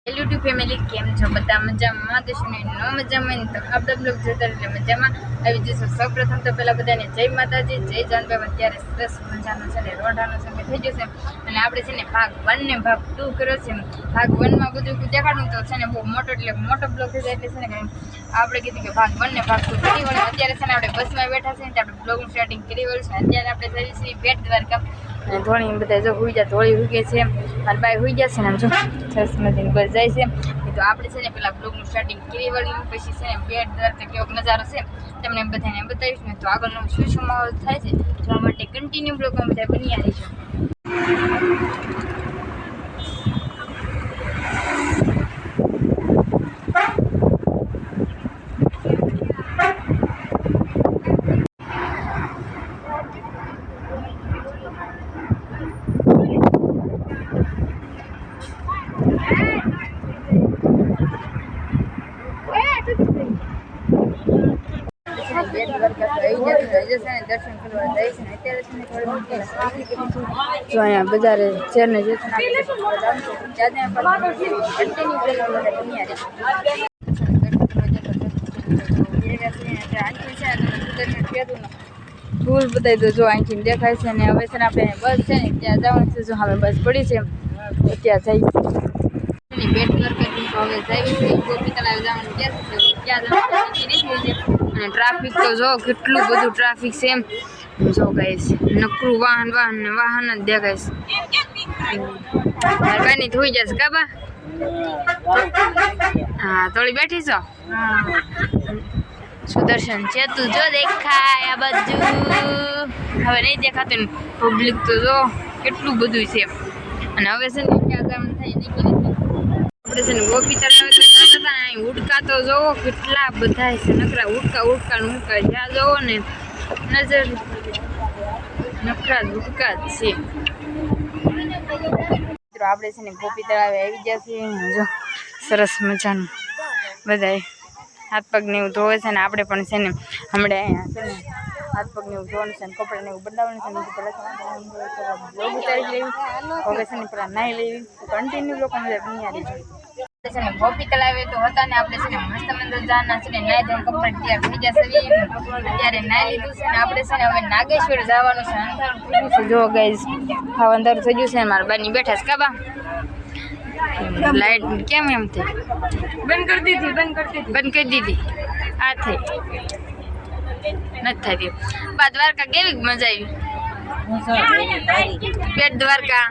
YouTube family કેમ છો? બધા મજામાં દેશો ને ન મજામાં તો આપણે બ્લોગ જોતા એટલે મજામાં આવી જશો. સૌપ્રથમ તો પહેલાં બધાને જય માતાજી, જય જાનભાઈ. અત્યારે સરસ મજાનો છે ને રોઢાનો સમય થઈ જશે અને આપણે છે ને ભાગ 1 ને ભાગ 2 કર્યો છે. ભાગ 1 માં બધું દેખાડું તો છે ને બહુ મોટો એટલે મોટો બ્લોગ થઈ જાય એટલે છે ને આપણે કીધું કે ભાગ 1 ને ભાગ 2 કરી વળે. અત્યારે છે ને આપણે બસમાં બેઠા છે ને આપણે બ્લોગનું સ્ટાર્ટિંગ કરી વળ્યું છે. અત્યારે આપણે જઈએ છીએ બેટ દ્વારકા અને ધોળી બધા જો હોઈ જાય, ધોળી રૂકે છે મારા બાઈ હોઈ ગયા છે ને આમ જો સરસ મજાની બસ જાય છે. તો આપણે છે ને પેલા બ્લોગનું સ્ટાર્ટિંગ કરી વળ્યું, પછી છે ને બેટ દ્વારકા કેવો નજારો છે તમને બધાને બતાવીશ ને. તો આગળનો શું માહોલ થાય છે જોવા માટે કન્ટિન્યુ બ્લોગમાં બધા બન્યા રહીશું. બેટ દ્વારકા તો આવી જશે ને દર્શન કરવા જાય છે ને અત્યારે છે ને જો અહીંયા બજારે છે ને જે કન્ટિન્યુ ફૂલ બતાવી દો. જો અહીંથી દેખાય છે ને હવે છે ને આપણે બસ છે ને ત્યાં જવાનું છે. જો હવે બસ પડી છે ત્યાં જઈ બેટ દ્વારકાથી તો હવે જઈ છે ગોપી તળાવ જવાનું ત્યાં અને ટ્રાફિક તો જો કેટલું બધું ટ્રાફિક છે એમ જો ગાઈસ. નકરું વાહન જ દેખાય છે. બાની થોઈ જશે કાબા. હા થોડી બેઠી છો. સુદર્શન છે તું જો દેખાય આ બાજુ. હવે નહીં દેખાતું ને પબ્લિક તો જો કેટલું બધું છે અને હવે છે ને ક્યાં જવાનું થાય નહીં આપણે છે ને ગોપી તળાવ ઉડકા તો જોવો કેટલા બધા છે. નકરા ઉડકા જ્યાં જોવો ને નજર નકરા જ ઉડકા જ છે. આપણે છે ને ગોપી તળાવે આવી ગયા છીએ. જો સરસ મજાનું બધાય હાથ પગને એવું ધોવે છે ને આપણે પણ છે ને હમણાં અહીંયા છે ને હાથ પગને એવું ધોવાનું છે ને કપડાને એવું બદલાવાનું છે ને બ્લોગ ઉતારી લેવી. હવે છે ને પેલા નાહી લેવી. કન્ટિન્યુ લોકો બધા બન્યા રહીશું. છે ને ગોપી તળાવે તો હતા ને આપણે છે ને મસ્ત મંદિર જવાના છે ને નાહી ધોઈને કપડા તૈયાર થઈ જશે. અત્યારે નાહી લીધું છે ને આપણે છે ને હવે નાગેશ્વર જવાનું છે. અંધારું થઈ ગયું છે જો ગાઈઝ, હા અંધારું થઈ ગયું છે ને મારા બાની બેઠા છે કાબા. લાઈટ કેમ એમ થઈ બંધ કરી દીધી આ થઈ નથી થતી. બા દ્વારકા કેવી મજા આવી? બેટ દ્વારકા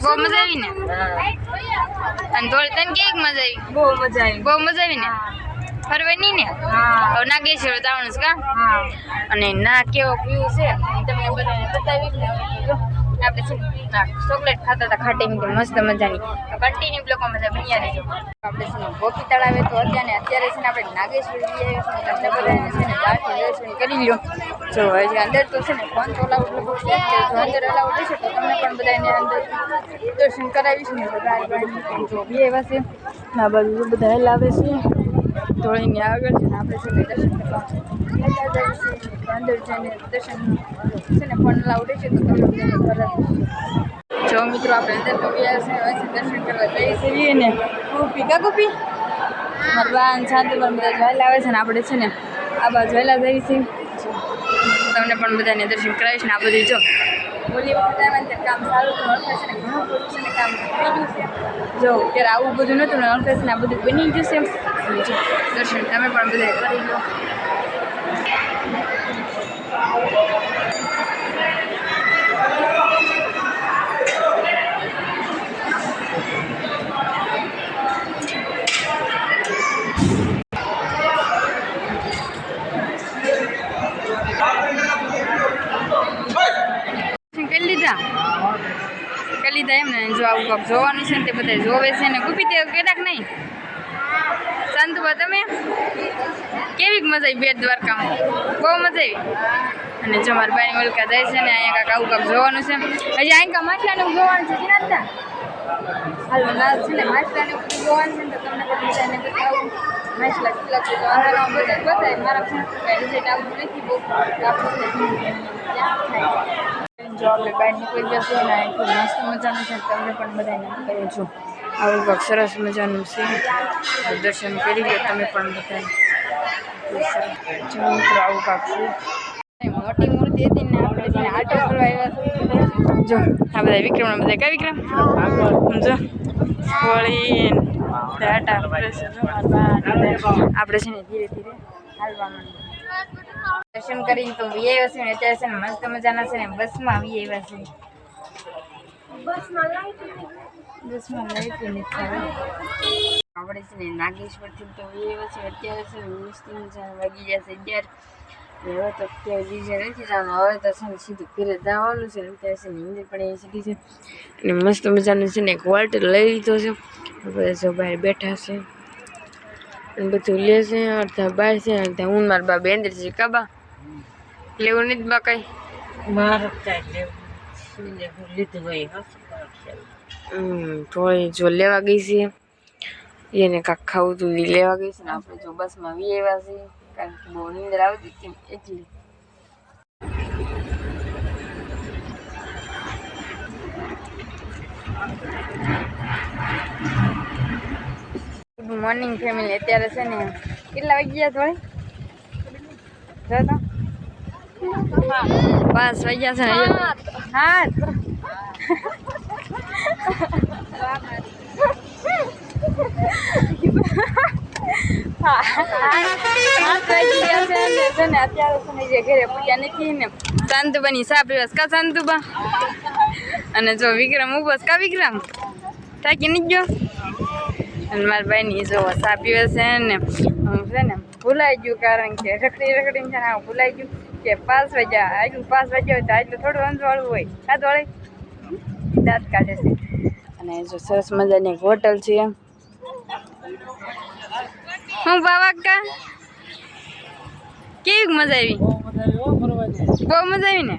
બહુ મજા આવી ને. અને થોડી તને કેવી મજા આવી? બહુ મજા આવી ને. ફરવા નહીં ને હવે નાગેશ્વર જવાનું છે કા. અને ના કેવો વ્યૂ છે તમને બધાને બતાવી. આપણે છે ચોકલેટ ખાતા હતા ખાટી મીઠી મસ્ત મજાની. તો કન્ટિન્યુ લોકો મજા બન્યા રહીજો. આપણે છે ને ગોપી તળાવે તો અત્યારે છે ને આપણે નાગેશ્વર તમને બધાને છે ને બહારથી દર્શન કરી લ્યો. જો હજી અંદર તો છે ને ફોન તો અલાઉડ લગભગ છે. જો અંદર અલાઉડ હશે તો તમને પણ બધાને અંદર દર્શન કરાવીશું ને. બધા જો બી એવા છે આ બાજુ બધા હલાવે છે ધોળીની આગળ છે ને આપણે છે ને દર્શન કરવા અંદર જઈને દર્શન છે ને ફોન અલાઉડ હશે તો તમે બધાને કરાવીશું. જો મિત્રો આપણે અંદર તો ગયા છે દર્શન કરવા જઈએ છીએ ને. ગોપી મારા બાન શાંતિમાં બધા જોયેલા આવે છે ને આપણે છે ને આ બાજુ જોયેલા જઈએ છીએ. તમને પણ બધાને દર્શન કરાવીશ ને. આ બધું જો બોલી વખતે આવે કામ સારું તો છે ને ઘણું બધું છે ને કામ થઈ ગયું છે. જો અત્યારે આવું બધું નહોતું ને છે ને આ બધું બની ગયું છે. જો દર્શન તમે પણ બધા કરી લો. કરી લીધા એમ ને. જો આવું કાંક જોવાનું છે ને તે બધા જોવે છે ને. ગુપી તે કેટાક નહીં શાંતુબા તમે કેવી મજા આવી બેટ દ્વારકામાં? બહુ મજા આવી. અને જો મારા બાની મલકા જાય છે ને અહીંયા કાંક આવું કાંક જોવાનું છે. હજી અહીંયા માટલાને જોવાનું છે જીનાતા હાલ ના છે ને માટલાને જોવાનું છે ને તો તમને પણ બધાને બતાવું. માટલા કેટલા છે તો આના બધા બતાવે. મારા ફ્રેન્ડ રિઝલ્ટ આવતું નથી બહુ આપણે જો આપણે બહાર નીકળી જશું ને એટલું મસ્ત મજાનું છે તમને પણ બધાને કહું છું. આવું કંઈક સરસ મજાનું છે. દર્શન કરી લો તમે પણ બધા. મિત્રો આવું કાંક છે. મોટી મૂર્તિ હતી ને આપણે છે ને આટો કરવા આવ્યા છે. જો આ બધા વિક્રમ બધા કયા વિક્રમ જો વળી આટા આપણે છે ને ધીરે ધીરે હાલવા માંડીએ. દર્શન કરીને તો વી આવ્યા છે ને અત્યારે છે ને મસ્ત મજાના છે ને બસમાં વી આવ્યા છે. બસમાં લાઈટ નથી આપણે છે ને નાગેશ્વરથી તો વી આવ્યા છે. અત્યારે છે ને મસ્ત મજાના વાગી ગયા છે 11. હવે તો અત્યારે બીજે નથી જવાનું. હવે તો છે ને સીધું ઘરે જવાનું છે. અત્યારે છે ને હિન્દી પણ એ સીધી છે અને મસ્ત મજાનું છે ને એક વોલ્ટ લઈ લીધો છે. બધા જો બહાર બેઠા છે અને બધું લે છે. અડધા બહાર છે અડધા હું મારા બા બેન્દ્ર છે. કાબા લેવું નથી બા કઈ થોડી જો લેવા ગઈ છે એને કાંક ખાવું તું લેવા ગઈ છે ને આપણે જો બસમાં વી આવ્યા છીએ કારણ કે બહુ નીંદર આવતી હતી એટલી. Good morning family. અત્યારે છે ને કેટલા વાગી ગયા થોડી જો તો 5 વાગ્યા છે ને. હા અત્યારે છે ને જે ઘરે પૂજા નથી ને શાંતુબાની સા પીવાસ કા શાંતુબા અને જો વિક્રમ ઉભો કા વિક્રમ થાકી નહીં ગયો અને મારા ભાઈની જો સા પીવે છે ને હું છે ને ભૂલાઈ ગયું કારણ કે રખડીને છે ને ભૂલાઈ ગયું કે 5 વાગ્યા આજુ 5 વાગ્યા હોય તો આજુ થોડું અંજવાળું હોય કાં વળે દાંત કાઢે છે. અને જો સરસ મજાની એક હોટલ છે. હું બાવા કા કેવી મજા આવી? બહુ મજા આવી ને.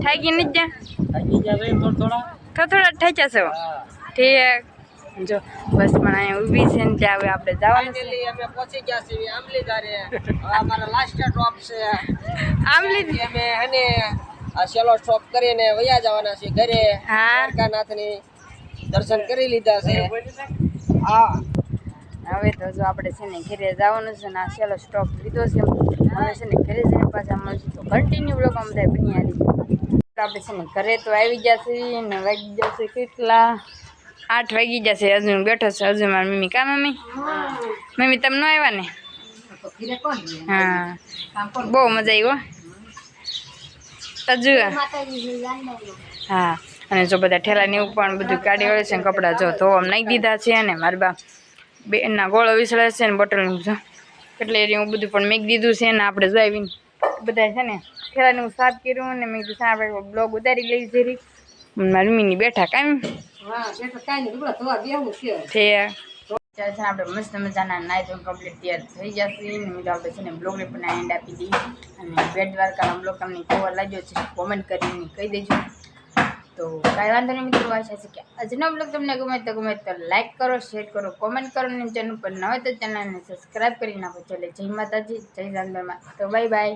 થાકી નથી ગયા? થોડા ઠેક્યા છે ઠીક. જો બસ પણ અહીંયા ઊભી છે ને ત્યાં હવે આપણે જવાનું છે. અમે પહોંચી ગયા છીએ આંબલી ધારે. અમારા લાસ્ટ સ્ટોપ છે આંબલી. અમે અને આ સેલો સ્ટોપ કરીને વયા જવાના છે ઘરે. દ્વારકાનાથની દર્શન કરી લીધા છે. હા હવે તો જો આપણે છે ને ઘરે જવાનું છે ને આ સેલો સ્ટોપ લીધો છે. હવે છે ને ઘરે જઈને પાછા મળશું તો કન્ટિન્યુ બ્લોગમાં બધા બની આવી. આપણે છે ને ઘરે તો આવી ગયા છે ને વાગી ગયા છે કેટલા 8 વાગી જશે. હજુ બેઠો છે હજુ મારી મમ્મી. કા મમ્મી? મમ્મી તમે ન આવ્યા ને? હા બહુ મજા આવી હો. હા અને જો બધા ઠેલાની એવું પણ બધું કાઢી વળે છે ને કપડાં જો ધોવા નાખી દીધા છે. અને મારી બા બેનના ગોળો વિસળે છે ને બોટલનું જો એટલે એવું બધું પણ મેં દીધું છે ને આપણે જો આવીને બધા છે ને ઠેલાને હું સાફ કર્યું ને મેં કીધું આપણે બ્લોગ ઉતારી લઈ જરી. મારી મમ્મીની બેઠા કાંઈ આપણે મસ્ત મજાના નાઈ તો કમ્પ્લીટ તૈયાર થઈ જશે ને મિત્રો આપણે છે ને બ્લોગને પણ એન્ડ આપી દઈએ. અને બેટ દ્વારકાનો બ્લોગ તમને કેવો લાગ્યો છે કોમેન્ટ કરીને કહી દેજો. તો કાંઈ વાંધો નહીં મિત્રો. આશા છે કે આજનો બ્લોગ તમને ગમે તો લાઈક કરો, શેર કરો, કોમેન્ટ કરો અને ચેનલ પર ન હોય તો ચેનલને સબસ્ક્રાઈબ કરી નાખો. ચાલે જય માતાજી, જય જાનબામાં. તો બાય બાય.